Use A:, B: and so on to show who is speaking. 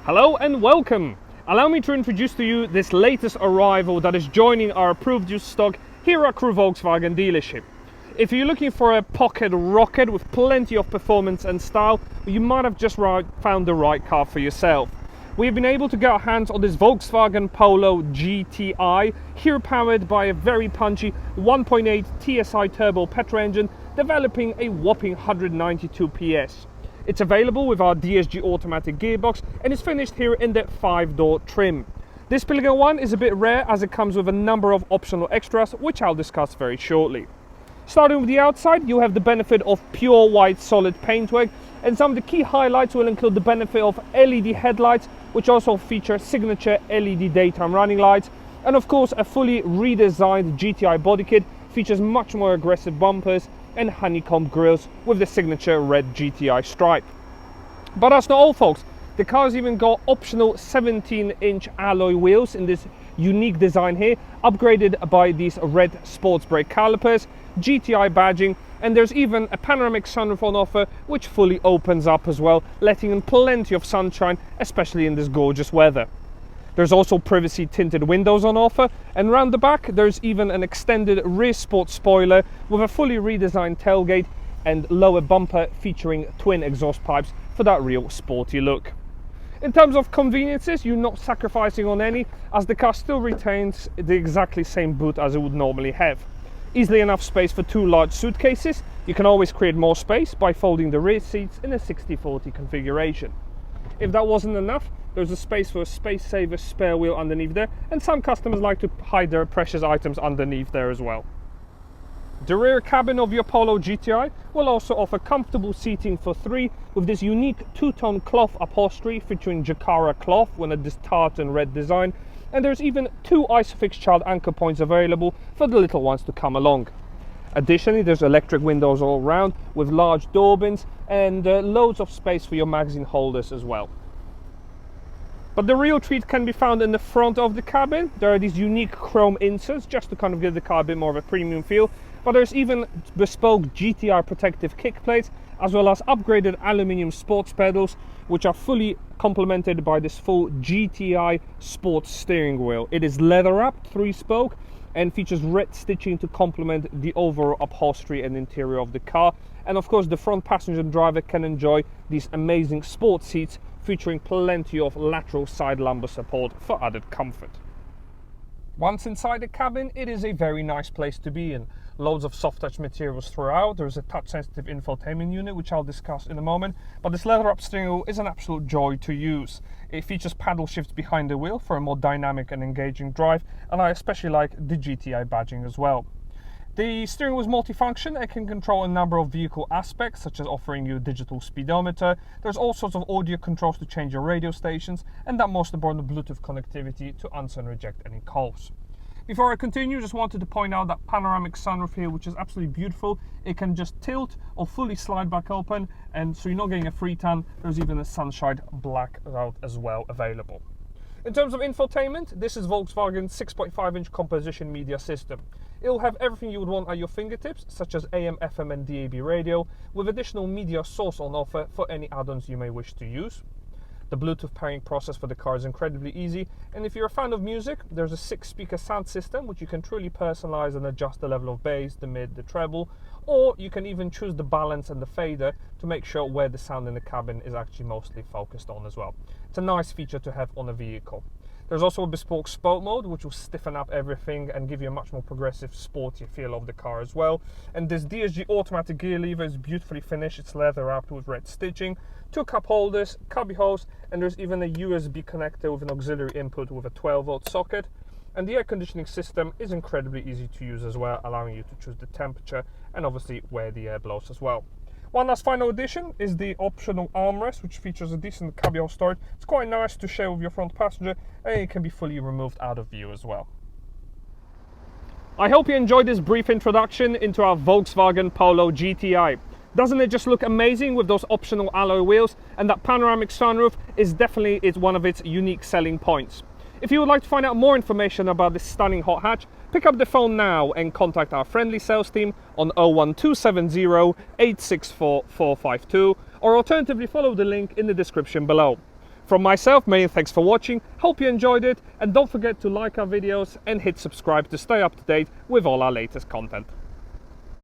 A: Hello and welcome! Allow me to introduce to you this latest arrival that is joining our approved used stock here at Crewe Volkswagen dealership. If you're looking for a pocket rocket with plenty of performance and style, you might have just found the right car for yourself. We've been able to get our hands on this Volkswagen Polo GTI, here powered by a very punchy 1.8 TSI turbo petrol engine, developing a whopping 192 PS. It's available with our DSG automatic gearbox and is finished here in the 5-door trim. This particular one is a bit rare as it comes with a number of optional extras, which I'll discuss very shortly. Starting with the outside, you have the benefit of pure white solid paintwork, and some of the key highlights will include the benefit of LED headlights, which also feature signature LED daytime running lights, and of course a fully redesigned GTI body kit features much more aggressive bumpers and honeycomb grills with the signature red GTI stripe. But that's not all, folks. The car's even got optional 17-inch alloy wheels in this unique design here, upgraded by these red sports brake calipers, GTI badging, and there's even a panoramic sunroof on offer, which fully opens up as well, letting in plenty of sunshine, especially in this gorgeous weather. There's also privacy tinted windows on offer, and round the back there's even an extended rear sport spoiler with a fully redesigned tailgate and lower bumper featuring twin exhaust pipes for that real sporty look. In terms of conveniences, you're not sacrificing on any, as the car still retains the exactly same boot as it would normally have. Easily enough space for 2 large suitcases. You can always create more space by folding the rear seats in a 60/40 configuration. If that wasn't enough, there's a space for a space saver spare wheel underneath there, and some customers like to hide their precious items underneath there as well. The rear cabin of your Polo GTI will also offer comfortable seating for 3 with this unique two-tone cloth upholstery featuring Jacara cloth with a tartan red design, and there's even 2 Isofix child anchor points available for the little ones to come along. Additionally, there's electric windows all around with large door bins and loads of space for your magazine holders as well. But the real treat can be found in the front of the cabin. There are these unique chrome inserts just to kind of give the car a bit more of a premium feel, but there's even bespoke GTI protective kick plates, as well as upgraded aluminium sports pedals, which are fully complemented by this full GTI sports steering wheel. It is leather wrapped 3-spoke and features red stitching to complement the overall upholstery and interior of the car. And of course, the front passenger and driver can enjoy these amazing sports seats featuring plenty of lateral side lumbar support for added comfort. Once inside the cabin, it is a very nice place to be in. Loads of soft touch materials throughout. There is a touch sensitive infotainment unit, which I'll discuss in a moment, but this leather up steering wheel is an absolute joy to use. It features paddle shifts behind the wheel for a more dynamic and engaging drive, and I especially like the GTI badging as well. The steering wheel is multifunction and can control a number of vehicle aspects, such as offering you a digital speedometer. There's all sorts of audio controls to change your radio stations, and that most important, Bluetooth connectivity to answer and reject any calls. Before I continue, just wanted to point out that panoramic sunroof here, which is absolutely beautiful. It can just tilt or fully slide back open, and so you're not getting a free tan. There's even a sunshine blackout as well available. In terms of infotainment, this is Volkswagen's 6.5-inch composition media system. It'll have everything you would want at your fingertips, such as AM, FM and DAB radio, with additional media source on offer for any add-ons you may wish to use. The Bluetooth pairing process for the car is incredibly easy, and if you're a fan of music, there's a 6-speaker sound system which you can truly personalize and adjust the level of bass, the mid, the treble, or you can even choose the balance and the fader to make sure where the sound in the cabin is actually mostly focused on as well. It's a nice feature to have on a vehicle. There's also a bespoke sport mode which will stiffen up everything and give you a much more progressive, sporty feel of the car as well. And this DSG automatic gear lever is beautifully finished. It's leather wrapped with red stitching, 2 cup holders, cubby holes, and there's even a USB connector with an auxiliary input with a 12-volt socket. And the air conditioning system is incredibly easy to use as well, allowing you to choose the temperature and obviously where the air blows as well. One last final addition is the optional armrest, which features a decent cubbyhole storage. It's quite nice to share with your front passenger, and it can be fully removed out of view as well. I hope you enjoyed this brief introduction into our Volkswagen Polo GTI. Doesn't it just look amazing with those optional alloy wheels, and that panoramic sunroof is definitely one of its unique selling points. If you would like to find out more information about this stunning hot hatch, pick up the phone now and contact our friendly sales team on 01270 864 452, or alternatively follow the link in the description below. From myself, many thanks for watching, hope you enjoyed it, and don't forget to like our videos and hit subscribe to stay up to date with all our latest content.